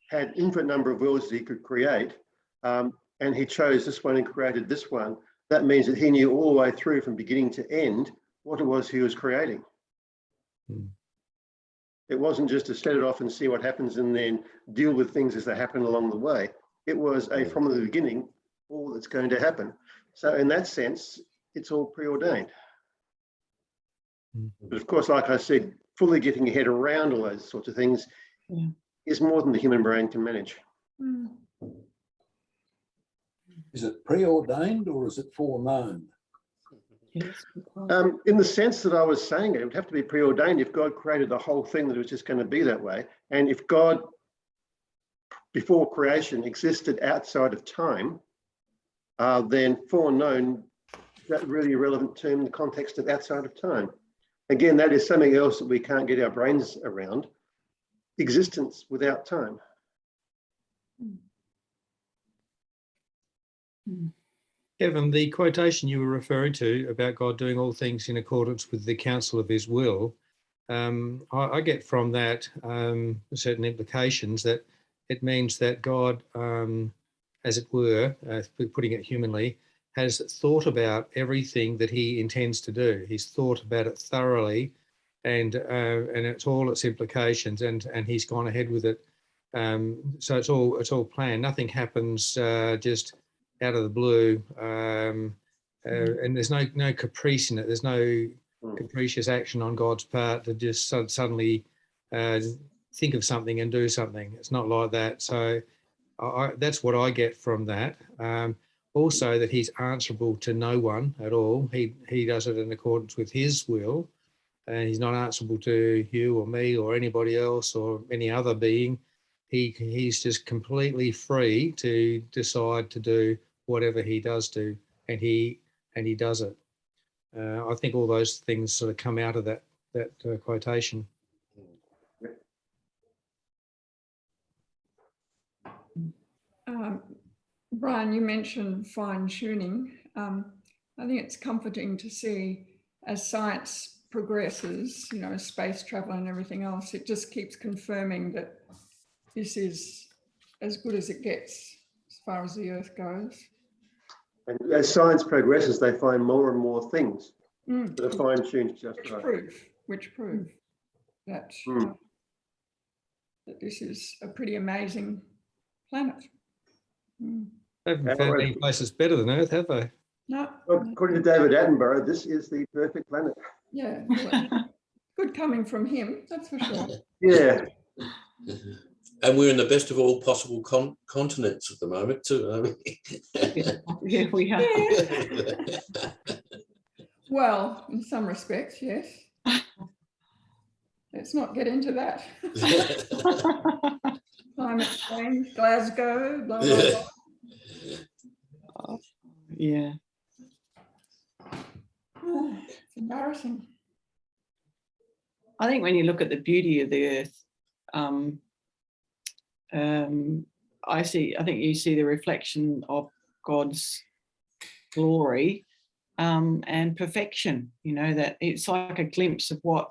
had infinite number of worlds that he could create, and he chose this one and created this one, that means that he knew all the way through from beginning to end what it was he was creating. It wasn't just to set it off and see what happens and then deal with things as they happen along the way. It was from the beginning, all that's going to happen. So in that sense, it's all preordained. But of course, like I said, fully getting your head around all those sorts of things is more than the human brain can manage. Is it preordained or is it foreknown? In the sense that I was saying, it would have to be preordained if God created the whole thing that it was just going to be that way. And if God, before creation, existed outside of time, then foreknown, that really a relevant term in the context of outside of time. Again, that is something else that we can't get our brains around. Existence without time. Kevin, the quotation you were referring to about God doing all things in accordance with the counsel of his will, I get from that certain implications that it means that God, as it were, putting it humanly, has thought about everything that he intends to do. He's thought about it thoroughly, and it's all its implications, and he's gone ahead with it. So it's all planned. Nothing happens just out of the blue, and there's no caprice in it. There's no capricious action on God's part to just suddenly think of something and do something. It's not like that. So that's what I get from that. Also, that he's answerable to no one at all. He does it in accordance with his will, and he's not answerable to you or me or anybody else or any other being. He's just completely free to decide to do whatever he does do, and he does it. I think all those things sort of come out of that quotation. Brian, you mentioned fine tuning. I think it's comforting to see as science progresses, space travel and everything else, it just keeps confirming that this is as good as it gets as far as the Earth goes. And as science progresses, they find more and more things that are fine-tuned just right. Which prove that, Mm. that this is a pretty amazing planet. Mm. They haven't found any places better than Earth, have they? No. Well, according to David Attenborough, this is the perfect planet. Yeah. Well, good coming from him, that's for sure. Yeah. And we're in the best of all possible continents at the moment too. Yeah, we are. Yeah. Well, in some respects, yes. Let's not get into that. Climate change, Glasgow, blah, blah, blah. Yeah. It's embarrassing. I think when you look at the beauty of the Earth, I think you see the reflection of God's glory and perfection, you know, that it's like a glimpse of what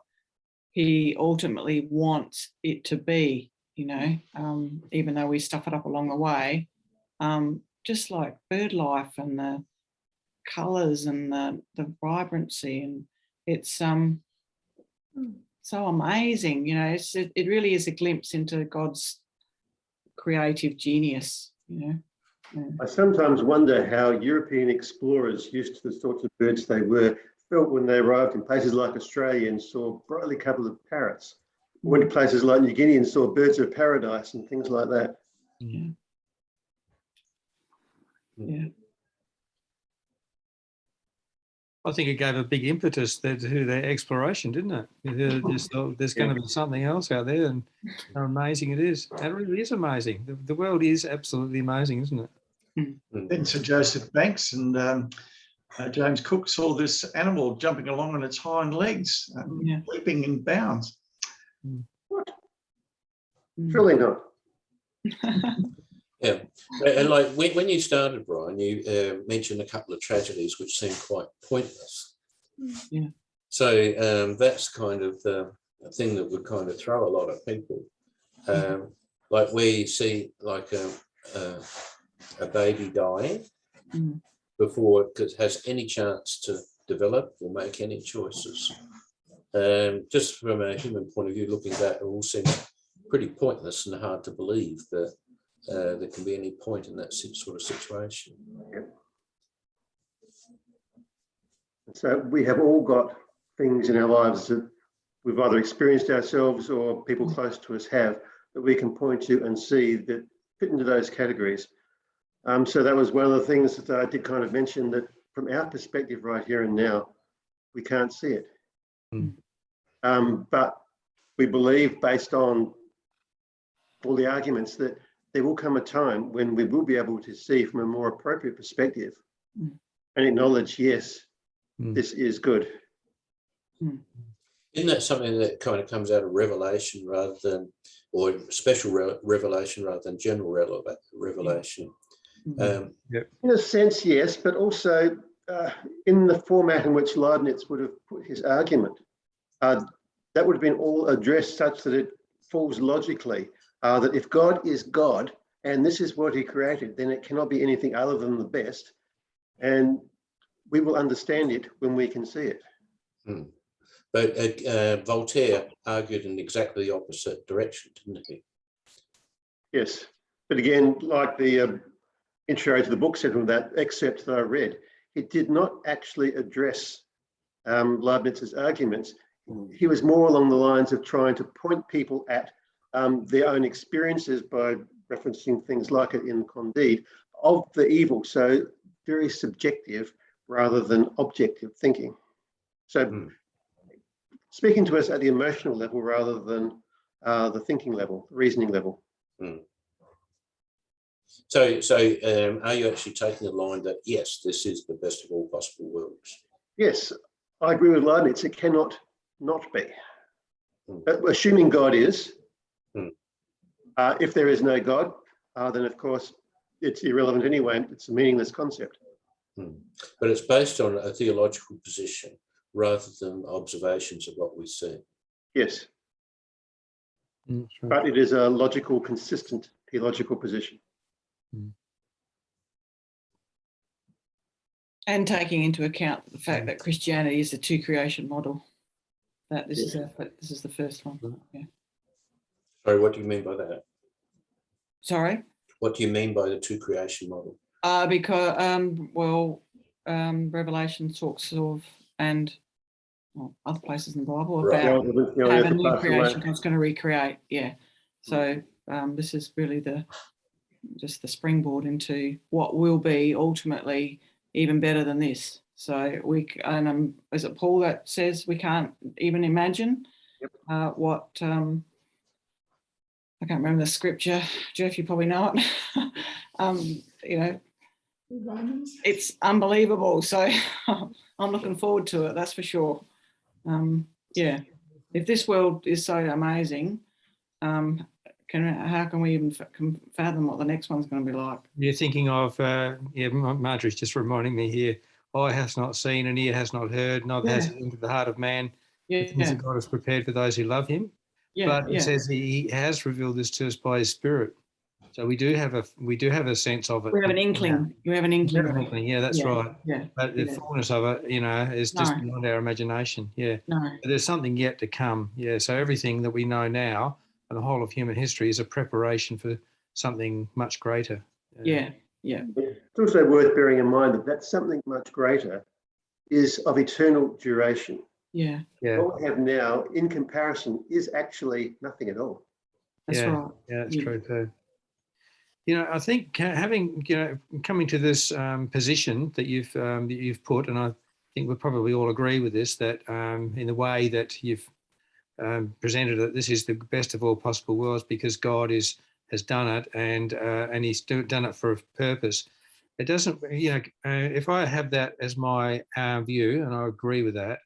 he ultimately wants it to be, you know, even though we stuff it up along the way, just like bird life and the colours and the vibrancy, and it's so amazing, you know. It really is a glimpse into God's creative genius, you know. Yeah. I sometimes wonder how European explorers, used to the sorts of birds they were, felt when they arrived in places like Australia and saw brightly coloured parrots. Went to places like New Guinea and saw birds of paradise and things like that. Yeah. Yeah. I think it gave a big impetus to their exploration, didn't it? There's going to be something else out there, and how amazing it is. It really is amazing. The world is absolutely amazing, isn't it? Then Sir Joseph Banks and James Cook saw this animal jumping along on its hind legs, leaping in bounds. What? Surely not. Yeah, and like when you started, Brian, you mentioned a couple of tragedies which seem quite pointless. Yeah. So that's kind of a thing that would kind of throw a lot of people. Like we see like a baby dying before it has any chance to develop or make any choices. Just from a human point of view, looking back, it all seems pretty pointless and hard to believe that there can be any point in that sort of situation. Yep. So we have all got things in our lives that we've either experienced ourselves or people close to us have, that we can point to and see that fit into those categories. So that was one of the things that I did kind of mention, that from our perspective right here and now, we can't see it. But we believe, based on all the arguments, that there will come a time when we will be able to see from a more appropriate perspective and acknowledge, yes, this is good. Isn't that something that kind of comes out of revelation rather than, or special revelation rather than general revelation? In a sense, yes, but also in the format in which Leibniz would have put his argument, that would have been all addressed such that it falls logically. That if God is God and this is what he created, then it cannot be anything other than the best. And we will understand it when we can see it. But Voltaire argued in exactly the opposite direction, didn't he? Yes. But again, like the intro to the book said from that excerpt that I read, it did not actually address Leibniz's arguments. He was more along the lines of trying to point people at their own experiences by referencing things like it in Candide of the evil. So very subjective rather than objective thinking. So speaking to us at the emotional level rather than the thinking level, the reasoning level. So are you actually taking the line that, yes, this is the best of all possible worlds? Yes, I agree with Leibniz. It cannot not be. Assuming God is, if there is no God, then of course it's irrelevant anyway. It's a meaningless concept. But it's based on a theological position rather than observations of what we see. Yes. That's right. but it is a logical, consistent theological position. And taking into account the fact that Christianity is the two creation model. That this is the first one. Yeah. Sorry, what do you mean by that? Sorry? What do you mean by the two creation model? Because Revelation talks of, and other places in the Bible about have a new creation God's going to recreate. Yeah. So this is really just the springboard into what will be ultimately even better than this. So is it Paul that says we can't even imagine what? I can't remember the scripture. Jeff, you probably know it. It's unbelievable. So I'm looking forward to it. That's for sure. Yeah. If this world is so amazing, how can we even fathom what the next one's going to be like? You're thinking of, Marjorie's just reminding me here, eye has not seen and ear has not heard, neither has it entered the heart of man. The things that God has prepared for those who love him. But it says he has revealed this to us by his Spirit. So we do have a sense of it. We have an inkling. You have an inkling. Yeah, that's right. Yeah. But the fullness of it, is just beyond our imagination. Yeah. No. But there's something yet to come. Yeah. So everything that we know now and the whole of human history is a preparation for something much greater. Yeah. It's also worth bearing in mind that something much greater is of eternal duration. Yeah. What we have now, in comparison, is actually nothing at all. That's right. Yeah, that's true too. I think coming to this position that you've put, and I think we probably all agree with this, that in the way that you've presented it, this is the best of all possible worlds because God has done it, and He's done it for a purpose. It doesn't, if I have that as my view, and I agree with that,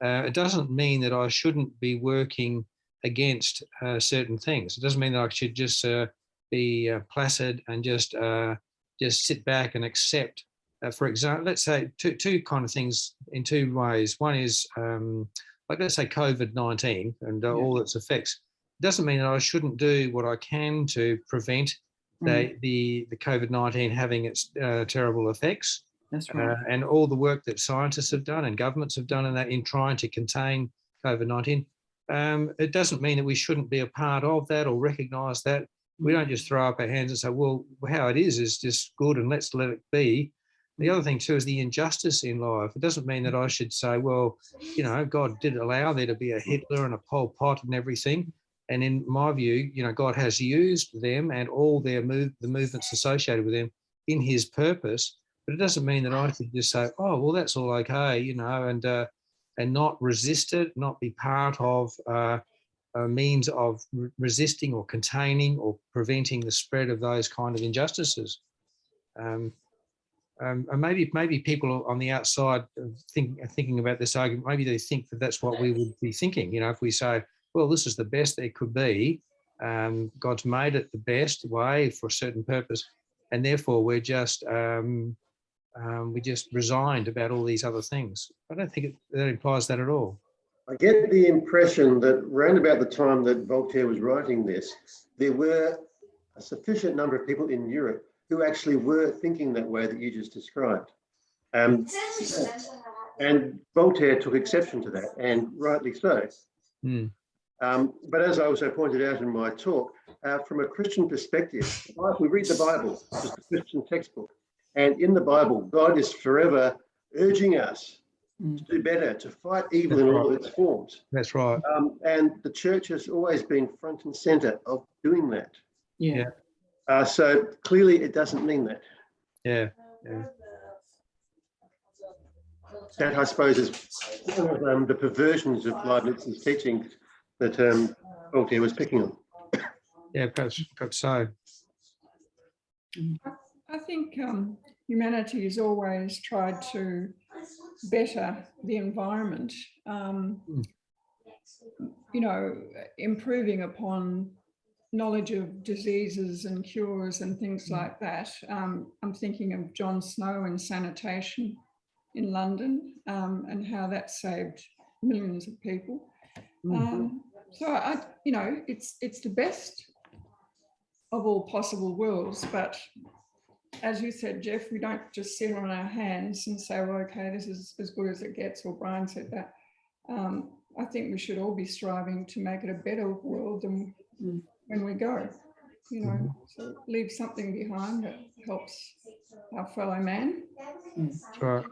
it doesn't mean that I shouldn't be working against certain things. It doesn't mean that I should just be placid and just sit back and accept. For example, let's say two kind of things in two ways. One is let's say COVID-19 and all its effects. It doesn't mean that I shouldn't do what I can to prevent the COVID-19 having its terrible effects. That's right. And all the work that scientists have done and governments have done in trying to contain COVID-19. It doesn't mean that we shouldn't be a part of that or recognise that. We don't just throw up our hands and say, well, how it is just good and let's let it be. The other thing too is the injustice in life. It doesn't mean that I should say, well, God did allow there to be a Hitler and a Pol Pot and everything. And in my view, God has used them and all the movements associated with them in his purpose. But it doesn't mean that I should just say, oh, well, that's all okay, and not resist it, not be part of a means of resisting or containing or preventing the spread of those kind of injustices. And maybe people on the outside thinking about this argument, maybe they think that that's what we would be thinking. If we say, well, this is the best it could be, God's made it the best way for a certain purpose, and therefore we just resigned about all these other things. I don't think that implies that at all. I get the impression that around about the time that Voltaire was writing this, there were a sufficient number of people in Europe who actually were thinking that way that you just described. And Voltaire took exception to that, and rightly so. But as I also pointed out in my talk, from a Christian perspective, if we read the Bible, just a Christian textbook, and in the Bible, God is forever urging us to do better, to fight evil in all of its forms. That's right. And the church has always been front and center of doing that. Yeah. So clearly it doesn't mean that. Yeah. That, I suppose, is one of the perversions of Leibniz's teaching that Voltaire was picking on. Yeah, perhaps so. I think humanity has always tried to better the environment, improving upon knowledge of diseases and cures and things like that. I'm thinking of John Snow and sanitation in London and how that saved millions of people. So it's the best of all possible worlds, but as you said, Jeff, we don't just sit on our hands and say, well, okay, this is as good as it gets, or Brian said that. I think we should all be striving to make it a better world than when we go, so leave something behind that helps our fellow man. That's right.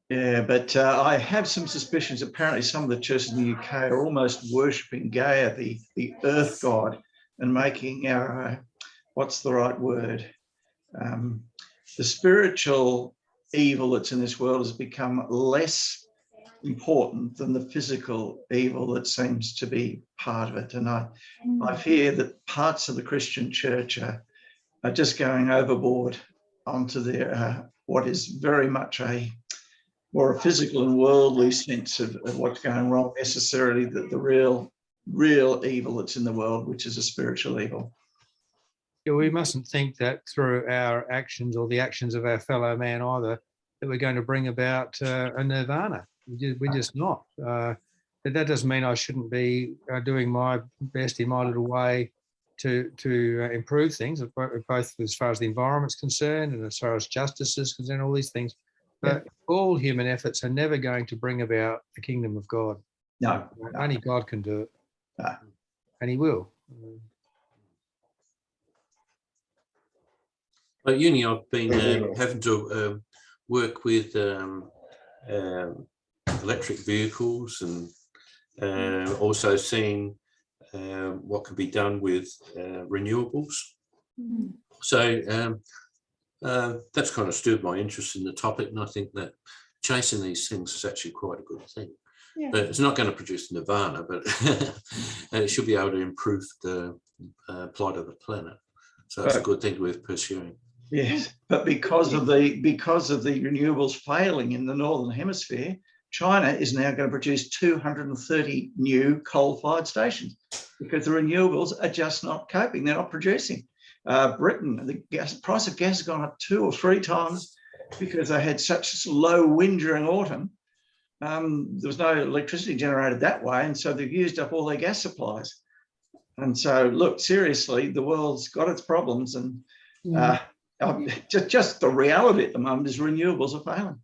Yeah, but I have some suspicions. Apparently, some of the churches in the UK are almost worshipping Gaia, the earth god, and making our, what's the right word? The spiritual evil that's in this world has become less important than the physical evil that seems to be part of it. And I fear that parts of the Christian church are just going overboard onto their what is very much a more physical and worldly sense of what's going wrong, necessarily the real evil that's in the world, which is a spiritual evil. Yeah, we mustn't think that through our actions or the actions of our fellow man either, that we're going to bring about a nirvana. We're just not. But that doesn't mean I shouldn't be doing my best in my little way to improve things, both as far as the environment's concerned and as far as justice is concerned, all these things. But all human efforts are never going to bring about the kingdom of God. No. Only God can do it. No. And he will. At uni, I've been having to work with electric vehicles and also seeing what can be done with renewables. So that's kind of stirred my interest in the topic, and I think that chasing these things is actually quite a good thing. Yeah. But it's not going to produce nirvana, but it should be able to improve the plight of the planet. So that's a good thing worth pursuing. Yes, but because of the renewables failing in the northern hemisphere, China is now going to produce 230 new coal-fired stations because the renewables are just not coping. They're not producing. Britain, the price of gas has gone up 2 or 3 times because they had such low wind during autumn. There was no electricity generated that way, and so they've used up all their gas supplies. And so, look, seriously, the world's got its problems, and just the reality at the moment is renewables are failing.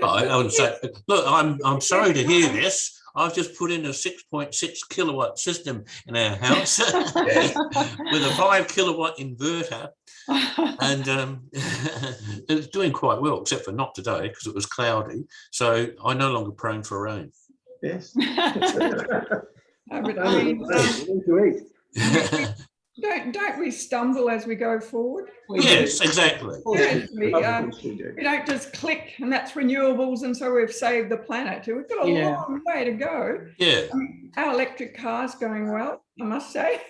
I would say, look, I'm sorry to hear this. I've just put in a 6.6 kilowatt system in our house with a 5 kilowatt inverter, and it's doing quite well, except for not today because it was cloudy. So I'm no longer prone for rain. Yes. Don't we stumble as we go forward? Yes, exactly. We don't just click and that's renewables and so we've saved the planet. We've got a long way to go. Yeah. Our electric car's going well, I must say.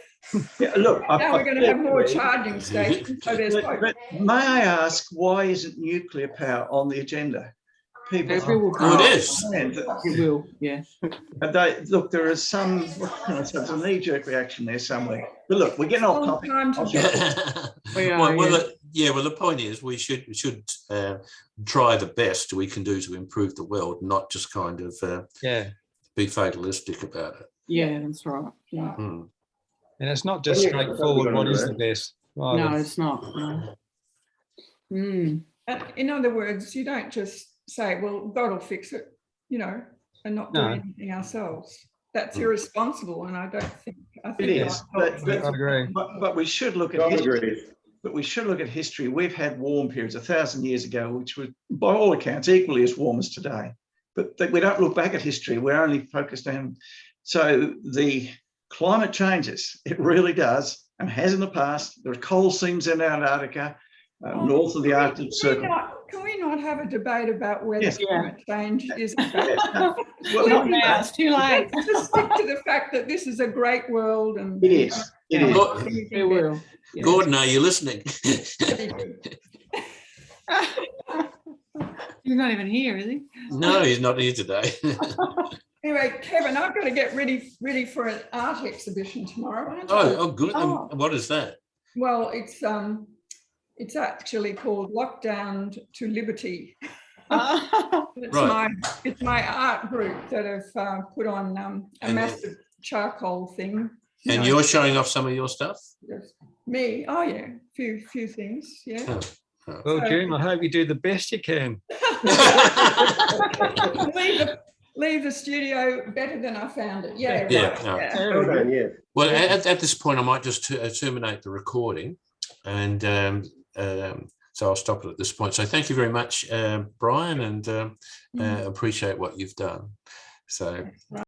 Yeah, look, now we're going to have more charging stations. So there's hope. But may I ask, why isn't nuclear power on the agenda? People it is. It will, yeah. Look, there is some, it's a knee-jerk reaction there somewhere. But look, we're getting off topic. Well, the point is we should try the best we can do to improve the world, not just kind of be fatalistic about it. Yeah, that's right. Yeah. And it's not just straightforward what is the best. No, it's not. No. In other words, you don't just say, well, God will fix it, and not do anything ourselves. That's irresponsible, and I think it is. But I agree. But we should look at history. But we should look at history. We've had warm periods 1,000 years ago, which was, by all accounts, equally as warm as today. But we don't look back at history. We're only focused on. So the climate changes. It really does, and has in the past. There are coal seams in Antarctica, north of the Arctic Circle. Can we not have a debate about whether climate change is Well, it's too late. Just stick to the fact that this is a great world, and it is. It is. It will. Yeah. Gordon, are you listening? He's not even here, is he? No, he's not here today. Anyway, Kevin, I've got to get ready for an art exhibition tomorrow. Good. What is that? Well, it's actually called Lockdown to Liberty. It's my art group that have put on a massive charcoal thing. you And know. you're showing off some of your stuff? Yes. Me? Oh yeah, few things. Yeah. Oh, oh. Well, So- Jim, I hope you do the best you can. leave the studio better than I found it. Yeah. Yeah, right, no. yeah. Well done, yeah. Well, at this point, I might just terminate the recording, and so I'll stop it at this point. So thank you very much, Brian, and appreciate what you've done. So.